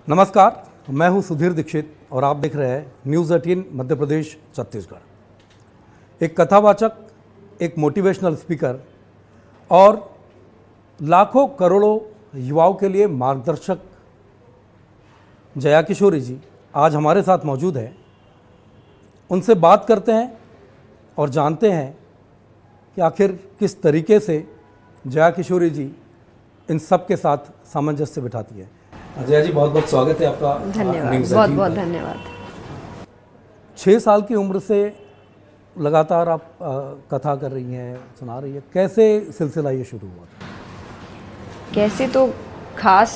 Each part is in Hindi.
नमस्कार, मैं हूं सुधीर दीक्षित और आप देख रहे हैं न्यूज़ 18 मध्य प्रदेश छत्तीसगढ़। एक कथावाचक, एक मोटिवेशनल स्पीकर और लाखों करोड़ों युवाओं के लिए मार्गदर्शक जया किशोरी जी आज हमारे साथ मौजूद है। उनसे बात करते हैं और जानते हैं कि आखिर किस तरीके से जया किशोरी जी इन सब के साथ सामंजस्य बिठाती है। जया जी, बहुत बहुत स्वागत है आपका। धन्यवाद, बहुत बहुत धन्यवाद। 6 साल की उम्र से लगातार आप कथा कर रही हैं, सुना रही हैं। कैसे सिलसिला ये शुरू हुआ था? कैसे तो खास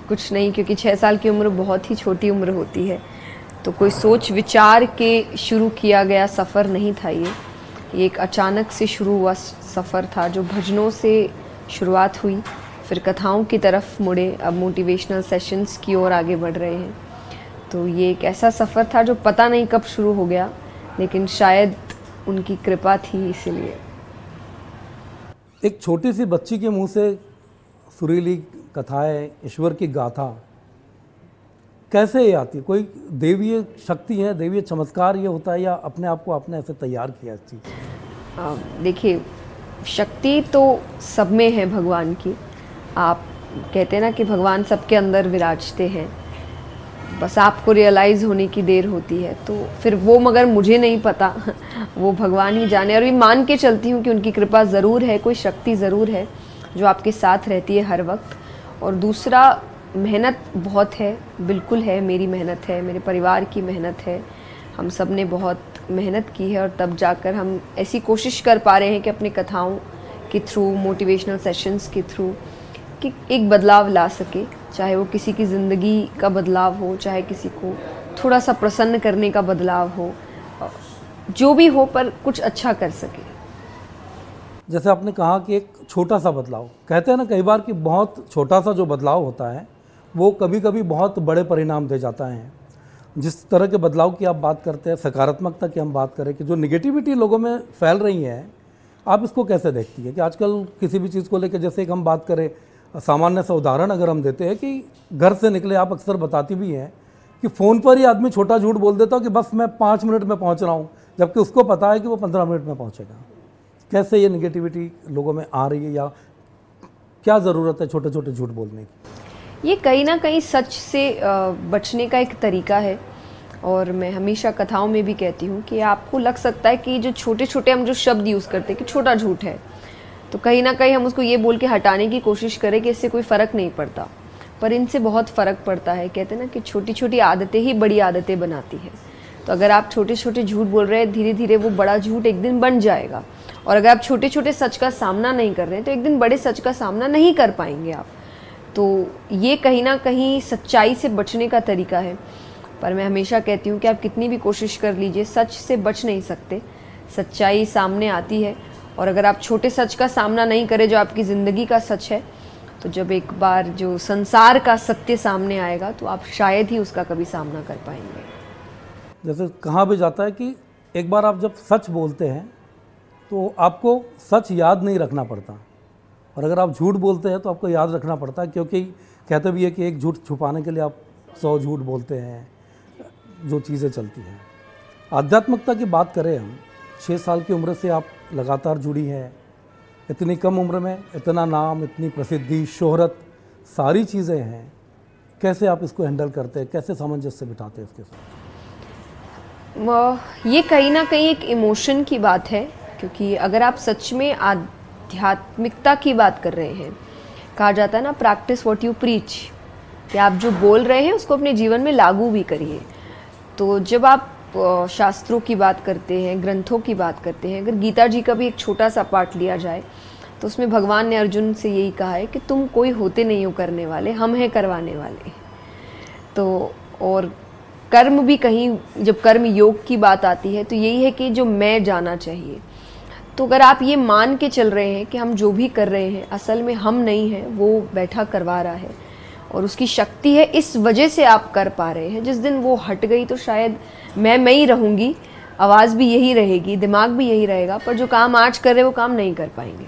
कुछ नहीं, क्योंकि 6 साल की उम्र बहुत ही छोटी उम्र होती है, तो कोई सोच विचार के शुरू किया गया सफ़र नहीं था। ये एक अचानक से शुरू हुआ सफ़र था, जो भजनों से शुरुआत हुई, फिर कथाओं की तरफ मुड़े, अब मोटिवेशनल सेशंस की ओर आगे बढ़ रहे हैं। तो ये एक ऐसा सफ़र था जो पता नहीं कब शुरू हो गया, लेकिन शायद उनकी कृपा थी, इसीलिए। एक छोटी सी बच्ची के मुंह से सुरीली कथाएं, ईश्वर की गाथा कैसे ये आती है? कोई देवीय शक्ति है, देवीय चमत्कार ये होता है, या अपने आप को आपने ऐसे तैयार किया इस चीज़? देखिए, शक्ति तो सब में है भगवान की। आप कहते हैं ना कि भगवान सबके अंदर विराजते हैं, बस आपको रियलाइज़ होने की देर होती है। तो फिर वो, मगर मुझे नहीं पता, वो भगवान ही जाने। और ये मान के चलती हूँ कि उनकी कृपा ज़रूर है, कोई शक्ति ज़रूर है जो आपके साथ रहती है हर वक्त। और दूसरा, मेहनत बहुत है, बिल्कुल है, मेरी मेहनत है, मेरे परिवार की मेहनत है, हम सब ने बहुत मेहनत की है, और तब जाकर हम ऐसी कोशिश कर पा रहे हैं कि अपनी कथाओं के थ्रू, मोटिवेशनल सेशंस के थ्रू कि एक बदलाव ला सके, चाहे वो किसी की ज़िंदगी का बदलाव हो, चाहे किसी को थोड़ा सा प्रसन्न करने का बदलाव हो, जो भी हो, पर कुछ अच्छा कर सके। जैसे आपने कहा कि एक छोटा सा बदलाव, कहते हैं ना कई बार कि बहुत छोटा सा जो बदलाव होता है वो कभी कभी बहुत बड़े परिणाम दे जाता है। जिस तरह के बदलाव की आप बात करते हैं, सकारात्मकता की हम बात करें, कि जो निगेटिविटी लोगों में फैल रही है, आप इसको कैसे देखती है? कि आजकल किसी भी चीज़ को लेकर, जैसे एक हम बात करें, सामान्य सा उदाहरण अगर हम देते हैं कि घर से निकले, आप अक्सर बताती भी हैं कि फ़ोन पर ही आदमी छोटा झूठ बोल देता हो कि बस मैं 5 मिनट में पहुंच रहा हूं, जबकि उसको पता है कि वो 15 मिनट में पहुंचेगा। कैसे ये निगेटिविटी लोगों में आ रही है, या क्या ज़रूरत है छोटे छोटे झूठ बोलने की? ये कहीं ना कहीं सच से बचने का एक तरीका है। और मैं हमेशा कथाओं में भी कहती हूँ कि आपको लग सकता है कि जो छोटे छोटे हम जो शब्द यूज़ करते हैं कि छोटा झूठ है, तो कहीं ना कहीं हम उसको ये बोल के हटाने की कोशिश करें कि इससे कोई फ़र्क नहीं पड़ता, पर इनसे बहुत फ़र्क पड़ता है। कहते हैं ना कि छोटी छोटी आदतें ही बड़ी आदतें बनाती हैं। तो अगर आप छोटे छोटे झूठ बोल रहे हैं, धीरे धीरे वो बड़ा झूठ एक दिन बन जाएगा। और अगर आप छोटे छोटे सच का सामना नहीं कर रहे हैं, तो एक दिन बड़े सच का सामना नहीं कर पाएंगे आप। तो ये कहीं ना कहीं सच्चाई से बचने का तरीका है। पर मैं हमेशा कहती हूँ कि आप कितनी भी कोशिश कर लीजिए, सच से बच नहीं सकते। सच्चाई सामने आती है, और अगर आप छोटे सच का सामना नहीं करें, जो आपकी ज़िंदगी का सच है, तो जब एक बार जो संसार का सत्य सामने आएगा, तो आप शायद ही उसका कभी सामना कर पाएंगे। जैसे कहा भी जाता है कि एक बार आप जब सच बोलते हैं तो आपको सच याद नहीं रखना पड़ता, और अगर आप झूठ बोलते हैं तो आपको याद रखना पड़ता है, क्योंकि कहते भी है कि एक झूठ छुपाने के लिए आप 100 झूठ बोलते हैं, जो चीज़ें चलती हैं। आध्यात्मिकता की बात करें हम, 6 साल की उम्र से आप लगातार जुड़ी हैं। इतनी कम उम्र में इतना नाम, इतनी प्रसिद्धि, शोहरत, सारी चीज़ें हैं। कैसे आप इसको हैंडल करते हैं, कैसे सामंजस्य बिठाते हैं इसके साथ? ये कहीं ना कहीं एक इमोशन की बात है, क्योंकि अगर आप सच में आध्यात्मिकता की बात कर रहे हैं, कहा जाता है ना, प्रैक्टिस व्हाट यू प्रीच, कि आप जो बोल रहे हैं उसको अपने जीवन में लागू भी करिए। तो जब आप शास्त्रों की बात करते हैं, ग्रंथों की बात करते हैं, अगर गीता जी का भी एक छोटा सा पार्ट लिया जाए, तो उसमें भगवान ने अर्जुन से यही कहा है कि तुम कोई होते नहीं हो करने वाले, हम हैं करवाने वाले। तो और कर्म भी, कहीं जब कर्म योग की बात आती है, तो यही है कि जो मैं जाना चाहिए। तो अगर आप ये मान के चल रहे हैं कि हम जो भी कर रहे हैं असल में हम नहीं हैं, वो बैठा करवा रहा है, और उसकी शक्ति है, इस वजह से आप कर पा रहे हैं। जिस दिन वो हट गई तो शायद मैं ही रहूँगी, आवाज़ भी यही रहेगी, दिमाग भी यही रहेगा, पर जो काम आज कर रहे हैं वो काम नहीं कर पाएंगे।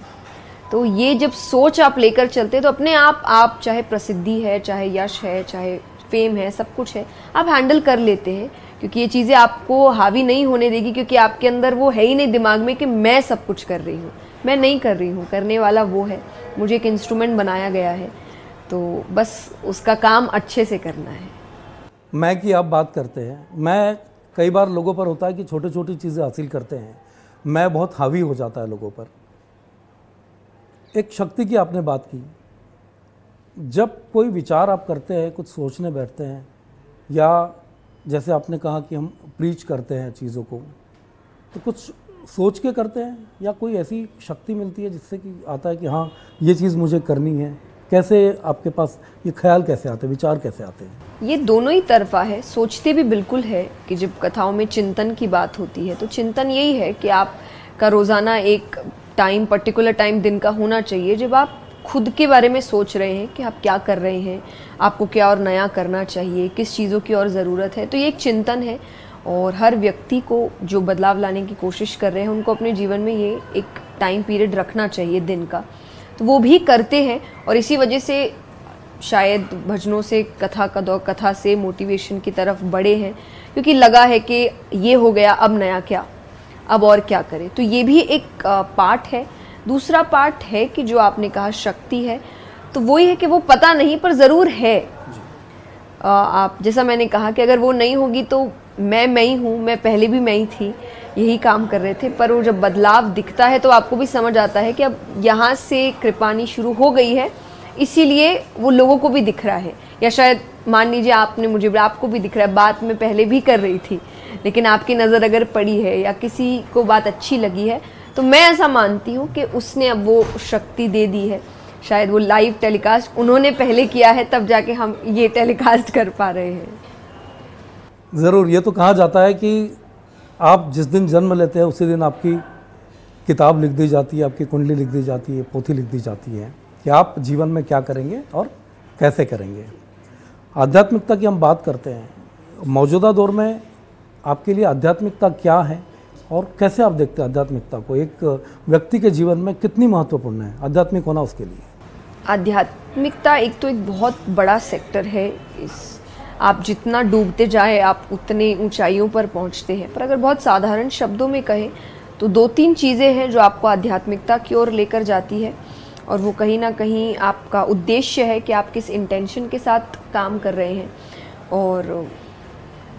तो ये जब सोच आप लेकर चलते हैं तो अपने आप चाहे प्रसिद्धि है, चाहे यश है, चाहे फेम है, सब कुछ है, आप हैंडल कर लेते हैं, क्योंकि ये चीज़ें आपको हावी नहीं होने देगी, क्योंकि आपके अंदर वो है ही नहीं दिमाग में कि मैं सब कुछ कर रही हूँ। मैं नहीं कर रही हूँ, करने वाला वो है, मुझे एक इंस्ट्रूमेंट बनाया गया है, तो बस उसका काम अच्छे से करना है। मैं की आप बात करते हैं, मैं कई बार लोगों पर होता है कि छोटी छोटी चीज़ें हासिल करते हैं, मैं बहुत हावी हो जाता है लोगों पर। एक शक्ति की आपने बात की, जब कोई विचार आप करते हैं, कुछ सोचने बैठते हैं, या जैसे आपने कहा कि हम प्रीच करते हैं चीज़ों को, तो कुछ सोच के करते हैं या कोई ऐसी शक्ति मिलती है जिससे कि आता है कि हाँ ये चीज़ मुझे करनी है? कैसे आपके पास ये ख्याल कैसे आते हैं, विचार कैसे आते हैं? ये दोनों ही तरफा है। सोचते भी बिल्कुल है कि जब कथाओं में चिंतन की बात होती है तो चिंतन यही है कि आपका रोज़ाना एक टाइम, पर्टिकुलर टाइम दिन का होना चाहिए जब आप खुद के बारे में सोच रहे हैं कि आप क्या कर रहे हैं, आपको क्या और नया करना चाहिए, किस चीज़ों की और ज़रूरत है। तो ये एक चिंतन है, और हर व्यक्ति को जो बदलाव लाने की कोशिश कर रहे हैं उनको अपने जीवन में ये एक टाइम पीरियड रखना चाहिए दिन का, तो वो भी करते हैं। और इसी वजह से शायद भजनों से कथा से मोटिवेशन की तरफ बढ़े हैं, क्योंकि लगा है कि ये हो गया, अब नया क्या, अब और क्या करें। तो ये भी एक पार्ट है। दूसरा पार्ट है कि जो आपने कहा शक्ति है, तो वही है कि वो पता नहीं पर ज़रूर है। आप जैसा मैंने कहा कि अगर वो नहीं होगी तो मैं ही हूँ, मैं पहले भी मैं ही थी, यही काम कर रहे थे, पर वो जब बदलाव दिखता है तो आपको भी समझ आता है कि अब यहाँ से कृपानी शुरू हो गई है, इसीलिए वो लोगों को भी दिख रहा है। या शायद मान लीजिए आपने मुझे, आपको भी दिख रहा है, बात मैं पहले भी कर रही थी, लेकिन आपकी नज़र अगर पड़ी है या किसी को बात अच्छी लगी है, तो मैं ऐसा मानती हूँ कि उसने अब वो शक्ति दे दी है। शायद वो लाइव टेलीकास्ट उन्होंने पहले किया है, तब जाके हम ये टेलीकास्ट कर पा रहे हैं। ज़रूर। ये तो कहा जाता है कि आप जिस दिन जन्म लेते हैं उसी दिन आपकी किताब लिख दी जाती है, आपकी कुंडली लिख दी जाती है, पोथी लिख दी जाती है कि आप जीवन में क्या करेंगे और कैसे करेंगे। आध्यात्मिकता की हम बात करते हैं, मौजूदा दौर में आपके लिए आध्यात्मिकता क्या है और कैसे आप देखते हैं आध्यात्मिकता को? एक व्यक्ति के जीवन में कितनी महत्वपूर्ण है आध्यात्मिक होना उसके लिए? आध्यात्मिकता एक तो एक बहुत बड़ा सेक्टर है। आप जितना डूबते जाए आप उतने ऊंचाइयों पर पहुंचते हैं। पर अगर बहुत साधारण शब्दों में कहें तो 2-3 चीज़ें हैं जो आपको आध्यात्मिकता की ओर लेकर जाती है, और वो कहीं ना कहीं आपका उद्देश्य है कि आप किस इंटेंशन के साथ काम कर रहे हैं, और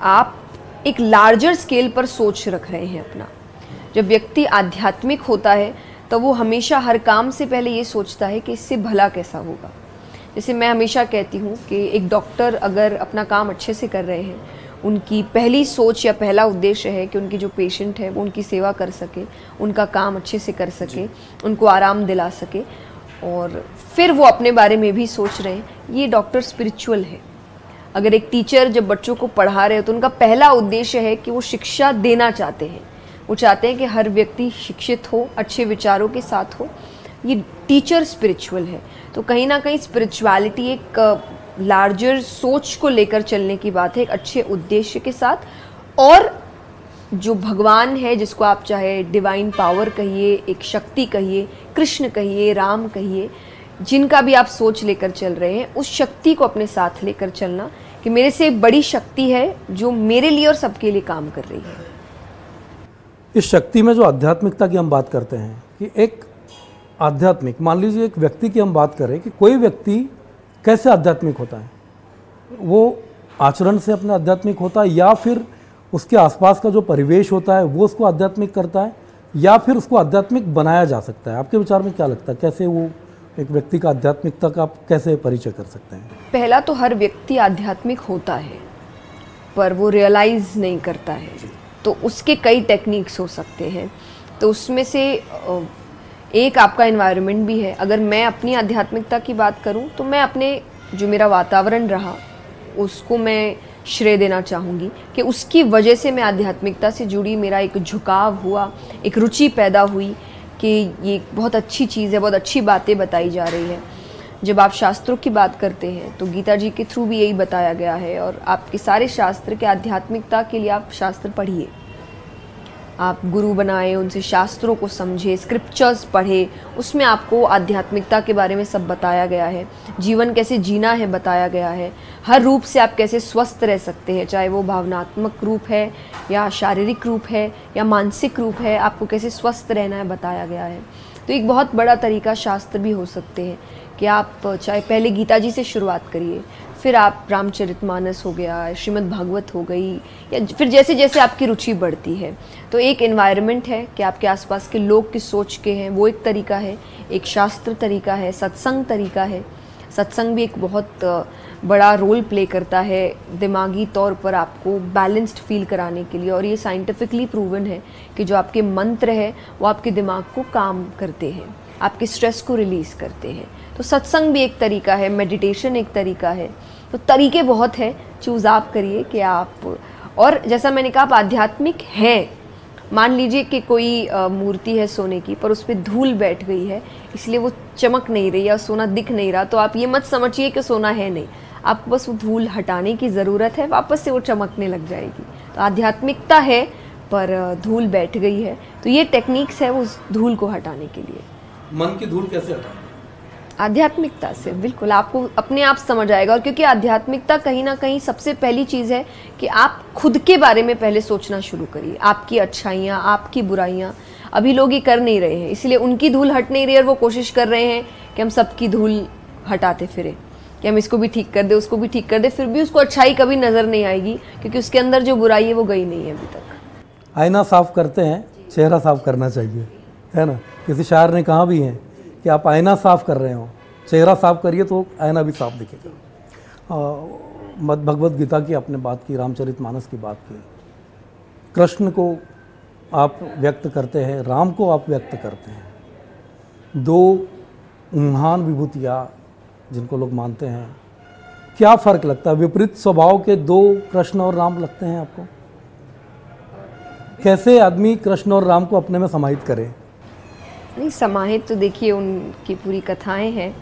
आप एक लार्जर स्केल पर सोच रख रहे हैं अपना। जब व्यक्ति आध्यात्मिक होता है तो वो हमेशा हर काम से पहले ये सोचता है कि इससे भला कैसा होगा। जैसे मैं हमेशा कहती हूँ कि एक डॉक्टर अगर अपना काम अच्छे से कर रहे हैं, उनकी पहली सोच या पहला उद्देश्य है कि उनकी जो पेशेंट है वो उनकी सेवा कर सके, उनका काम अच्छे से कर सके, उनको आराम दिला सके, और फिर वो अपने बारे में भी सोच रहे हैं। ये डॉक्टर स्पिरिचुअल है। अगर एक टीचर जब बच्चों को पढ़ा रहे हो तो उनका पहला उद्देश्य है कि वो शिक्षा देना चाहते हैं, वो चाहते हैं कि हर व्यक्ति शिक्षित हो, अच्छे विचारों के साथ हो। ये टीचर स्पिरिचुअल है। तो कहीं ना कहीं स्पिरिचुअलिटी एक लार्जर सोच को लेकर चलने की बात है, एक अच्छे उद्देश्य के साथ। और जो भगवान है, जिसको आप चाहे डिवाइन पावर कहिए, एक शक्ति कहिए, कृष्ण कहिए, राम कहिए, जिनका भी आप सोच लेकर चल रहे हैं, उस शक्ति को अपने साथ लेकर चलना कि मेरे से एक बड़ी शक्ति है जो मेरे लिए और सबके लिए काम कर रही है। इस शक्ति में जो आध्यात्मिकता की हम बात करते हैं कि एक आध्यात्मिक, मान लीजिए एक व्यक्ति की हम बात करें कि कोई व्यक्ति कैसे आध्यात्मिक होता है, वो आचरण से अपने आध्यात्मिक होता है, या फिर उसके आसपास का जो परिवेश होता है वो उसको आध्यात्मिक करता है, या फिर उसको आध्यात्मिक बनाया जा सकता है? आपके विचार में क्या लगता है, कैसे वो एक व्यक्ति का आध्यात्मिकता का आप कैसे परिचय कर सकते हैं? पहला तो हर व्यक्ति आध्यात्मिक होता है पर वो रियलाइज नहीं करता है, तो उसके कई टेक्निक्स हो सकते हैं। तो उसमें से एक आपका एनवायरनमेंट भी है। अगर मैं अपनी आध्यात्मिकता की बात करूं तो मैं अपने जो मेरा वातावरण रहा उसको मैं श्रेय देना चाहूँगी कि उसकी वजह से मैं आध्यात्मिकता से जुड़ी, मेरा एक झुकाव हुआ, एक रुचि पैदा हुई कि ये बहुत अच्छी चीज़ है, बहुत अच्छी बातें बताई जा रही है। जब आप शास्त्रों की बात करते हैं तो गीता जी के थ्रू भी यही बताया गया है, और आपके सारे शास्त्र के आध्यात्मिकता के लिए आप शास्त्र पढ़िए, आप गुरु बनाए, उनसे शास्त्रों को समझे, स्क्रिप्चर्स पढ़े, उसमें आपको आध्यात्मिकता के बारे में सब बताया गया है, जीवन कैसे जीना है बताया गया है, हर रूप से आप कैसे स्वस्थ रह सकते हैं, चाहे वो भावनात्मक रूप है या शारीरिक रूप है या मानसिक रूप है, आपको कैसे स्वस्थ रहना है बताया गया है। तो एक बहुत बड़ा तरीका शास्त्र भी हो सकते हैं कि आप चाहे पहले गीता जी से शुरुआत करिए, फिर आप रामचरितमानस हो गया, श्रीमद् भागवत हो गई, या फिर जैसे जैसे आपकी रुचि बढ़ती है। तो एक एनवायरनमेंट है कि आपके आसपास के लोग किस सोच के हैं, वो एक तरीका है, एक शास्त्र तरीका है, सत्संग तरीका है। सत्संग भी एक बहुत बड़ा रोल प्ले करता है दिमागी तौर पर आपको बैलेंस्ड फील कराने के लिए, और ये साइंटिफिकली प्रूवन है कि जो आपके मंत्र है वो आपके दिमाग को काम करते हैं, आपके स्ट्रेस को रिलीज़ करते हैं। तो सत्संग भी एक तरीका है, मेडिटेशन एक तरीका है। तो तरीके बहुत है, चूज़ आप करिए कि आप, और जैसा मैंने कहा आप आध्यात्मिक हैं। मान लीजिए कि कोई मूर्ति है सोने की, पर उस पर धूल बैठ गई है, इसलिए वो चमक नहीं रही या सोना दिख नहीं रहा, तो आप ये मत समझिए कि सोना है नहीं, आपको बस वो धूल हटाने की ज़रूरत है, वापस से वो चमकने लग जाएगी। तो आध्यात्मिकता है पर धूल बैठ गई है, तो ये टेक्निक्स है उस धूल को हटाने के लिए। मन की धूल कैसे हटाएंगे? आध्यात्मिकता से, बिल्कुल आपको अपने आप समझ आएगा। और क्योंकि आध्यात्मिकता कहीं ना कहीं सबसे पहली चीज़ है कि आप खुद के बारे में पहले सोचना शुरू करिए, आपकी अच्छाइयाँ, आपकी बुराइयाँ। अभी लोग ये कर नहीं रहे हैं, इसलिए उनकी धूल हट नहीं रही है और वो कोशिश कर रहे हैं कि हम सबकी धूल हटाते फिरें, कि हम इसको भी ठीक कर दे, उसको भी ठीक कर दे, फिर भी उसको अच्छाई कभी नज़र नहीं आएगी, क्योंकि उसके अंदर जो बुराई है वो गई नहीं है अभी तक। आईना साफ करते हैं, चेहरा साफ करना चाहिए, है ना। किसी शायर ने कहा भी है कि आप आईना साफ कर रहे हो, चेहरा साफ करिए तो आईना भी साफ दिखेगा। भगवत गीता की आपने बात की, रामचरितमानस की बात की, कृष्ण को आप व्यक्त करते हैं, राम को आप व्यक्त करते हैं, दो महान विभूतियाँ जिनको लोग मानते हैं। क्या फ़र्क लगता है, विपरीत स्वभाव के दो कृष्ण और राम लगते हैं आपको? कैसे आदमी कृष्ण और राम को अपने में समाहित करे? नहीं, समाहित तो देखिए उनकी पूरी कथाएं हैं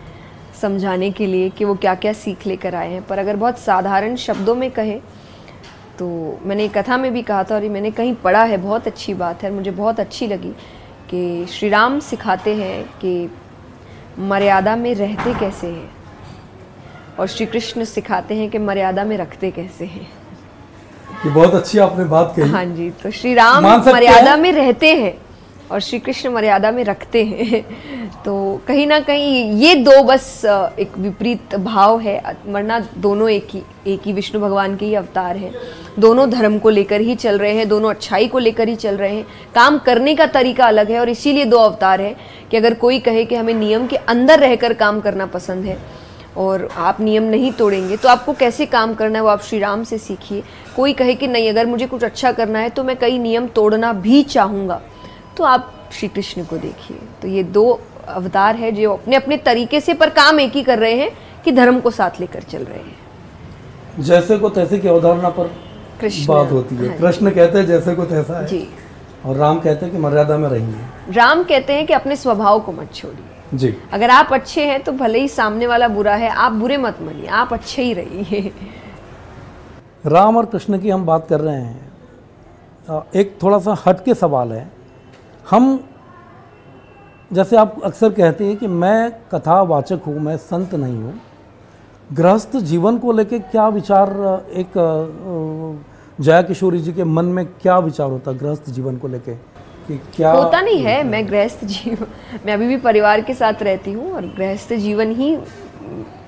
समझाने के लिए कि वो क्या क्या सीख लेकर आए हैं, पर अगर बहुत साधारण शब्दों में कहे तो मैंने एक कथा में भी कहा था और ये मैंने कहीं पढ़ा है, बहुत अच्छी बात है, मुझे बहुत अच्छी लगी कि श्री राम सिखाते हैं कि मर्यादा में रहते कैसे हैं, और श्री कृष्ण सिखाते हैं कि मर्यादा में रखते कैसे हैं। ये बहुत अच्छी आपने बात कही। हाँ जी, तो श्री राम मर्यादा में रहते हैं और श्री कृष्ण मर्यादा में रखते हैं। तो कहीं ना कहीं ये दो बस एक विपरीत भाव है, वरना दोनों एक ही विष्णु भगवान के ही अवतार हैं। दोनों धर्म को लेकर ही चल रहे हैं, दोनों अच्छाई को लेकर ही चल रहे हैं, काम करने का तरीका अलग है, और इसीलिए दो अवतार है कि अगर कोई कहे कि हमें नियम के अंदर रहकर काम करना पसंद है और आप नियम नहीं तोड़ेंगे, तो आपको कैसे काम करना है वो आप श्री राम से सीखिए। कोई कहे कि नहीं, अगर मुझे कुछ अच्छा करना है तो मैं कई नियम तोड़ना भी चाहूँगा, तो आप श्री कृष्ण को देखिए। तो ये दो अवतार है जो अपने अपने तरीके से पर काम एक ही कर रहे हैं कि धर्म को साथ लेकर चल रहे हैं। जैसे को तैसे की अवधारणा पर बात होती है। हाँ, कृष्ण कहते हैं जैसे को तैसा है जी, और राम कहते हैं कि मर्यादा में रहिए। राम कहते हैं कि अपने स्वभाव को मत छोड़िए जी। अगर आप अच्छे हैं तो भले ही सामने वाला बुरा है, आप बुरे मत मानिए, आप अच्छे ही रहिए। राम और कृष्ण की हम बात कर रहे हैं, एक थोड़ा सा हट के सवाल है। हम जैसे आप अक्सर कहते हैं कि मैं कथावाचक हूँ, मैं संत नहीं हूँ, गृहस्थ जीवन को लेके क्या विचार, एक जया किशोरी जी के मन में क्या विचार होता गृहस्थ जीवन को लेके कि क्या होता नहीं है? मैं गृहस्थ जीवन, मैं अभी भी परिवार के साथ रहती हूँ और गृहस्थ जीवन ही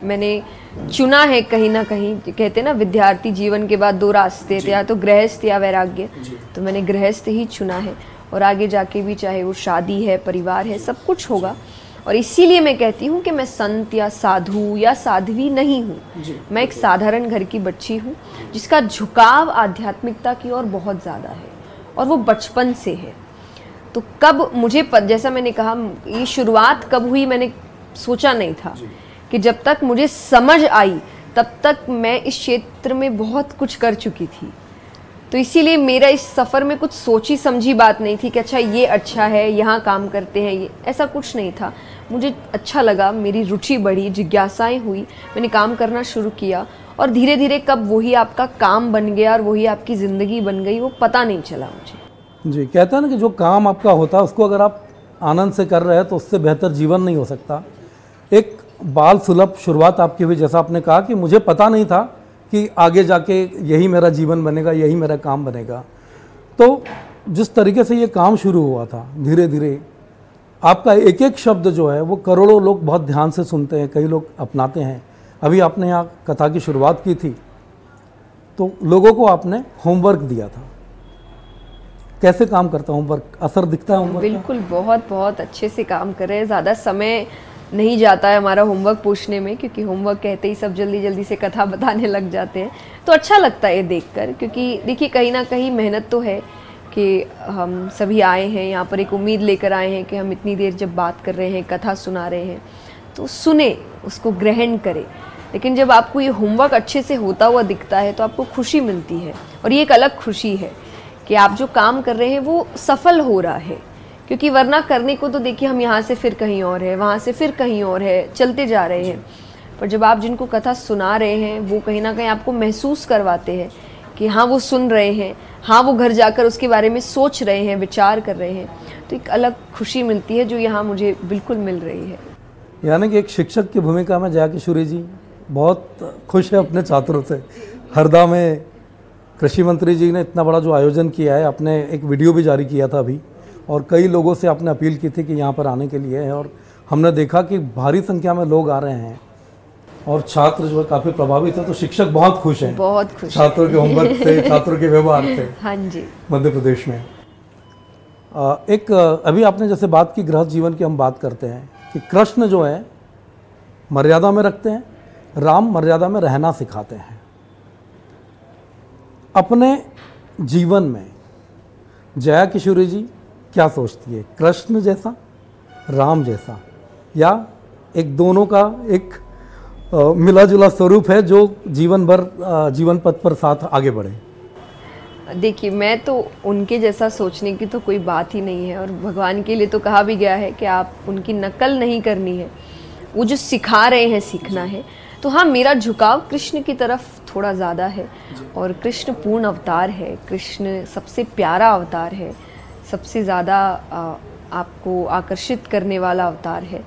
मैंने चुना है। कहीं ना कहीं कहते हैं ना, विद्यार्थी जीवन के बाद दो रास्ते थे, या तो गृहस्थ या वैराग्य, तो मैंने गृहस्थ ही चुना है। और आगे जाके भी चाहे वो शादी है, परिवार है, सब कुछ होगा। और इसीलिए मैं कहती हूँ कि मैं संत या साधु या साध्वी नहीं हूँ, मैं एक साधारण घर की बच्ची हूँ जिसका झुकाव आध्यात्मिकता की ओर बहुत ज़्यादा है, और वो बचपन से है। तो कब मुझे जैसा मैंने कहा, ये शुरुआत कब हुई मैंने सोचा नहीं था, कि जब तक मुझे समझ आई तब तक मैं इस क्षेत्र में बहुत कुछ कर चुकी थी। तो इसीलिए मेरा इस सफ़र में कुछ सोची समझी बात नहीं थी कि अच्छा ये अच्छा है, यहाँ काम करते हैं, ये ऐसा कुछ नहीं था। मुझे अच्छा लगा, मेरी रुचि बढ़ी, जिज्ञासाएं हुई, मैंने काम करना शुरू किया, और धीरे धीरे कब वही आपका काम बन गया और वही आपकी ज़िंदगी बन गई वो पता नहीं चला मुझे। जी, कहते हैं ना कि जो काम आपका होता है उसको अगर आप आनंद से कर रहे हैं तो उससे बेहतर जीवन नहीं हो सकता। एक बाल सुलभ शुरुआत आपकी हुई, जैसा आपने कहा कि मुझे पता नहीं था कि आगे जाके यही मेरा जीवन बनेगा, यही मेरा काम बनेगा। तो जिस तरीके से ये काम शुरू हुआ था, धीरे धीरे आपका एक एक शब्द जो है वो करोड़ों लोग बहुत ध्यान से सुनते हैं, कई लोग अपनाते हैं। अभी आपने यहाँ कथा की शुरुआत की थी तो लोगों को आपने होमवर्क दिया था। कैसे काम करता है होमवर्क? असर दिखता है होमवर्क? बिल्कुल, बहुत बहुत अच्छे से काम कर रहे हैं। ज़्यादा समय नहीं जाता है हमारा होमवर्क पूछने में, क्योंकि होमवर्क कहते ही सब जल्दी जल्दी से कथा बताने लग जाते हैं। तो अच्छा लगता है ये देखकर, क्योंकि देखिए कहीं ना कहीं मेहनत तो है कि हम सभी आए हैं यहाँ पर, एक उम्मीद लेकर आए हैं कि हम इतनी देर जब बात कर रहे हैं, कथा सुना रहे हैं, तो सुने, उसको ग्रहण करें। लेकिन जब आपको ये होमवर्क अच्छे से होता हुआ दिखता है तो आपको खुशी मिलती है, और ये एक अलग खुशी है कि आप जो काम कर रहे हैं वो सफल हो रहा है। क्योंकि वरना करने को तो देखिए हम यहाँ से फिर कहीं और है, वहाँ से फिर कहीं और है, चलते जा रहे हैं। पर जब आप जिनको कथा सुना रहे हैं वो कहीं ना कहीं आपको महसूस करवाते हैं कि हाँ वो सुन रहे हैं, हाँ वो घर जाकर उसके बारे में सोच रहे हैं, विचार कर रहे हैं, तो एक अलग खुशी मिलती है जो यहाँ मुझे बिल्कुल मिल रही है। यानी कि एक शिक्षक की भूमिका में जया किशोरी जी बहुत खुश है अपने छात्रों से। हरदा में कृषि मंत्री जी ने इतना बड़ा जो आयोजन किया है, आपने एक वीडियो भी जारी किया था अभी, और कई लोगों से आपने अपील की थी कि यहाँ पर आने के लिए है, और हमने देखा कि भारी संख्या में लोग आ रहे हैं और छात्र जो है काफ़ी प्रभावित है। तो शिक्षक बहुत खुश हैं, बहुत खुश छात्रों के होमवर्क से, छात्रों के व्यवहार से। हाँ जी। मध्य प्रदेश में एक अभी आपने जैसे बात की गृहस्थ जीवन की, हम बात करते हैं कि कृष्ण जो है मर्यादा में रखते हैं, राम मर्यादा में रहना सिखाते हैं। अपने जीवन में जया किशोरी जी क्या सोचती है? कृष्ण जैसा, राम जैसा, या एक दोनों का एक मिला जुला स्वरूप है जो जीवन भर जीवन पथ पर साथ आगे बढ़े? देखिए, मैं तो उनके जैसा सोचने की तो कोई बात ही नहीं है, और भगवान के लिए तो कहा भी गया है कि आप उनकी नकल नहीं करनी है, वो जो सिखा रहे हैं सीखना है। तो हाँ, मेरा झुकाव कृष्ण की तरफ थोड़ा ज़्यादा है, और कृष्ण पूर्ण अवतार है, कृष्ण सबसे प्यारा अवतार है, सबसे ज़्यादा आपको आकर्षित करने वाला अवतार है।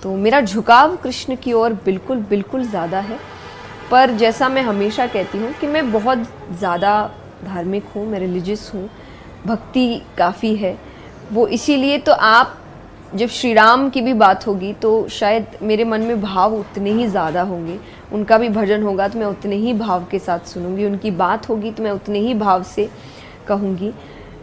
तो मेरा झुकाव कृष्ण की ओर बिल्कुल बिल्कुल ज़्यादा है। पर जैसा मैं हमेशा कहती हूँ कि मैं बहुत ज़्यादा धार्मिक हूँ, मैं रिलीजियस हूँ, भक्ति काफ़ी है वो, इसीलिए तो आप जब श्री राम की भी बात होगी तो शायद मेरे मन में भाव उतने ही ज़्यादा होंगे, उनका भी भजन होगा तो मैं उतने ही भाव के साथ सुनूंगी, उनकी बात होगी तो मैं उतने ही भाव से कहूँगी।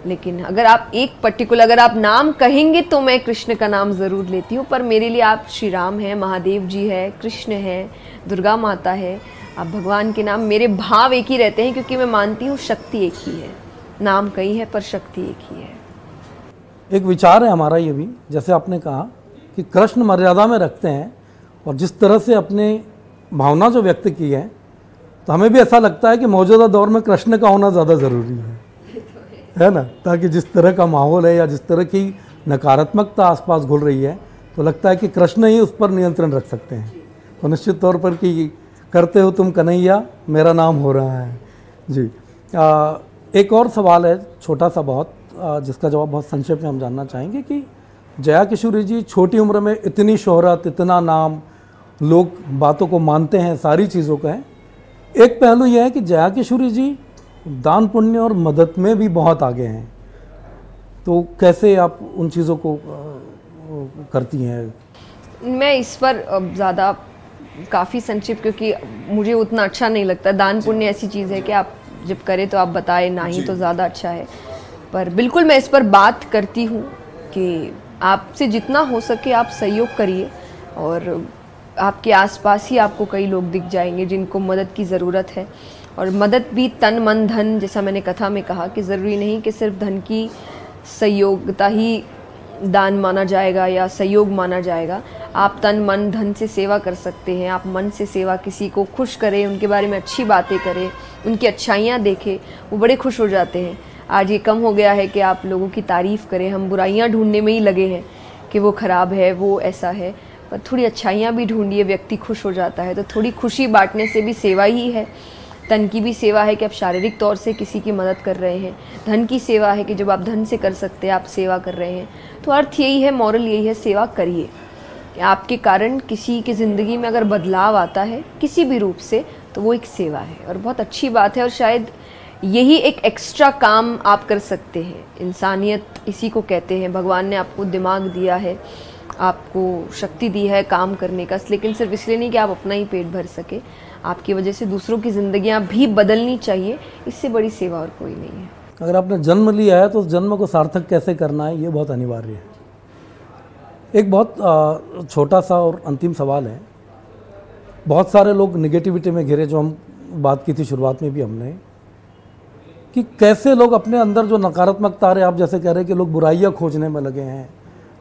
लेकिन अगर आप एक पर्टिकुलर अगर आप नाम कहेंगे तो मैं कृष्ण का नाम ज़रूर लेती हूँ, पर मेरे लिए आप श्री राम हैं, महादेव जी है, कृष्ण है, दुर्गा माता है, आप भगवान के नाम, मेरे भाव एक ही रहते हैं, क्योंकि मैं मानती हूँ शक्ति एक ही है, नाम कई है पर शक्ति एक ही है। एक विचार है हमारा ये भी, जैसे आपने कहा कि कृष्ण मर्यादा में रखते हैं, और जिस तरह से अपने भावना जो व्यक्त की है, तो हमें भी ऐसा लगता है कि मौजूदा दौर में कृष्ण का होना ज़्यादा ज़रूरी है ना, ताकि जिस तरह का माहौल है या जिस तरह की नकारात्मकता आसपास घुल रही है, तो लगता है कि कृष्ण ही उस पर नियंत्रण रख सकते हैं। तो निश्चित तौर पर कि करते हो तुम कन्हैया, मेरा नाम हो रहा है जी। एक और सवाल है छोटा सा बहुत, जिसका जवाब बहुत संक्षेप में हम जानना चाहेंगे कि जया किशोरी जी छोटी उम्र में इतनी शोहरत, इतना नाम, लोग बातों को मानते हैं, सारी चीज़ों का है। एक पहलू यह है कि जया किशोरी जी दान पुण्य और मदद में भी बहुत आगे हैं, तो कैसे आप उन चीज़ों को करती हैं? मैं इस पर ज़्यादा काफ़ी संक्षिप्त, क्योंकि मुझे उतना अच्छा नहीं लगता। दान पुण्य ऐसी चीज़ है कि आप जब करें तो आप बताएं, ना ही तो ज़्यादा अच्छा है। पर बिल्कुल मैं इस पर बात करती हूँ कि आपसे जितना हो सके आप सहयोग करिए, और आपके आसपास ही आपको कई लोग दिख जाएंगे जिनको मदद की ज़रूरत है। और मदद भी तन मन धन, जैसा मैंने कथा में कहा कि ज़रूरी नहीं कि सिर्फ धन की सहयोगिता ही दान माना जाएगा या सहयोग माना जाएगा। आप तन मन धन से सेवा कर सकते हैं, आप मन से सेवा, किसी को खुश करें, उनके बारे में अच्छी बातें करें, उनकी अच्छाइयाँ देखें, वो बड़े खुश हो जाते हैं। आज ये कम हो गया है कि आप लोगों की तारीफ़ करें, हम बुराइयाँ ढूंढने में ही लगे हैं कि वो ख़राब है, वो ऐसा है, पर थोड़ी अच्छाइयाँ भी ढूंढिए, व्यक्ति खुश हो जाता है। तो थोड़ी खुशी बांटने से भी सेवा ही है। तन की भी सेवा है कि आप शारीरिक तौर से किसी की मदद कर रहे हैं, धन की सेवा है कि जब आप धन से कर सकते हैं आप सेवा कर रहे हैं। तो अर्थ यही है, मॉरल यही है, सेवा करिए। आपके कारण किसी की ज़िंदगी में अगर बदलाव आता है किसी भी रूप से तो वो एक सेवा है और बहुत अच्छी बात है, और शायद यही एक एक्स्ट्रा काम आप कर सकते हैं। इंसानियत इसी को कहते हैं। भगवान ने आपको दिमाग दिया है, आपको शक्ति दी है काम करने का, लेकिन सिर्फ इसलिए नहीं कि आप अपना ही पेट भर सके, आपकी वजह से दूसरों की ज़िंदगियाँ भी बदलनी चाहिए। इससे बड़ी सेवा और कोई नहीं है। अगर आपने जन्म लिया है तो उस जन्म को सार्थक कैसे करना है, ये बहुत अनिवार्य है। एक बहुत छोटा सा और अंतिम सवाल है। बहुत सारे लोग निगेटिविटी में घिरे, जो हम बात की थी शुरुआत में भी हमने, कि कैसे लोग अपने अंदर जो नकारात्मकता आ रही है, आप जैसे कह रहे हैं कि लोग बुराइयां खोजने में लगे हैं,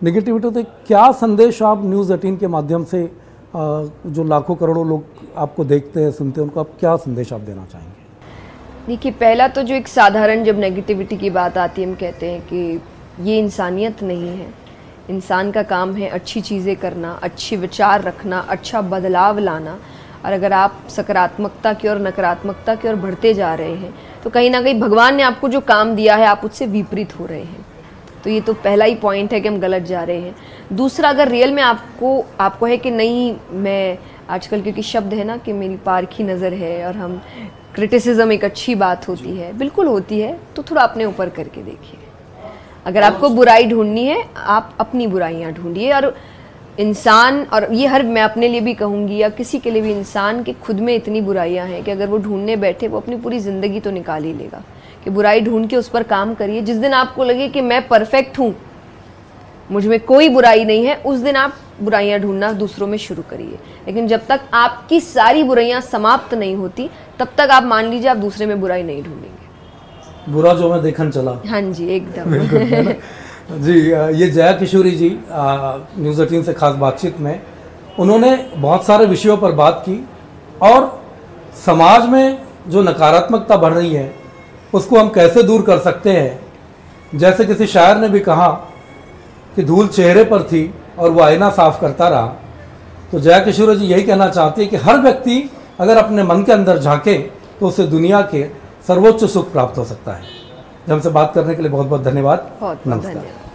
निगेटिविटी, तो क्या संदेश आप न्यूज़ 18 के माध्यम से जो लाखों करोड़ों लोग आपको देखते हैं सुनते हैं, उनको आप क्या संदेश आप देना चाहेंगे? देखिए, पहला तो जो एक साधारण जब नेगेटिविटी की बात आती है, हम कहते हैं कि ये इंसानियत नहीं है। इंसान का काम है अच्छी चीज़ें करना, अच्छे विचार रखना, अच्छा बदलाव लाना। और अगर आप सकारात्मकता की और नकारात्मकता की ओर बढ़ते जा रहे हैं तो कहीं ना कहीं भगवान ने आपको जो काम दिया है आप उससे विपरीत हो रहे हैं। तो ये तो पहला ही पॉइंट है कि हम गलत जा रहे हैं। दूसरा, अगर रियल में आपको है कि नहीं, मैं आजकल क्योंकि शब्द है ना कि मेरी पारखी नज़र है, और हम क्रिटिसिज्म एक अच्छी बात होती है, बिल्कुल होती है, तो थोड़ा अपने ऊपर करके देखिए। अगर आपको बुराई ढूंढनी है आप अपनी बुराइयां ढूंढिए। और इंसान, और ये हर मैं अपने लिए भी कहूँगी या किसी के लिए भी, इंसान के खुद में इतनी बुराइयां हैं कि अगर वो ढूंढने बैठे वो अपनी पूरी ज़िंदगी तो निकाल ही लेगा। कि बुराई ढूंढ के उस पर काम करिए। जिस दिन आपको लगे कि मैं परफेक्ट हूँ, मुझ में कोई बुराई नहीं है, उस दिन आप बुराइयां ढूंढना दूसरों में शुरू करिए। लेकिन जब तक आपकी सारी बुराइयां समाप्त नहीं होती तब तक आप मान लीजिए आप दूसरे में बुराई नहीं ढूंढेंगे। बुरा जो मैं देखन चला। हाँ जी, एकदम। जी, ये जया किशोरी जी न्यूज़ 18 से खास बातचीत में उन्होंने बहुत सारे विषयों पर बात की, और समाज में जो नकारात्मकता बढ़ रही है उसको हम कैसे दूर कर सकते हैं। जैसे किसी शायर ने भी कहा कि धूल चेहरे पर थी और वो आईना साफ करता रहा। तो जया किशोरी जी यही कहना चाहती है कि हर व्यक्ति अगर अपने मन के अंदर झांके तो उसे दुनिया के सर्वोच्च सुख प्राप्त हो सकता है। हमसे बात करने के लिए बहुत बहुत धन्यवाद। बहुत नमस्कार। धन्यवाद।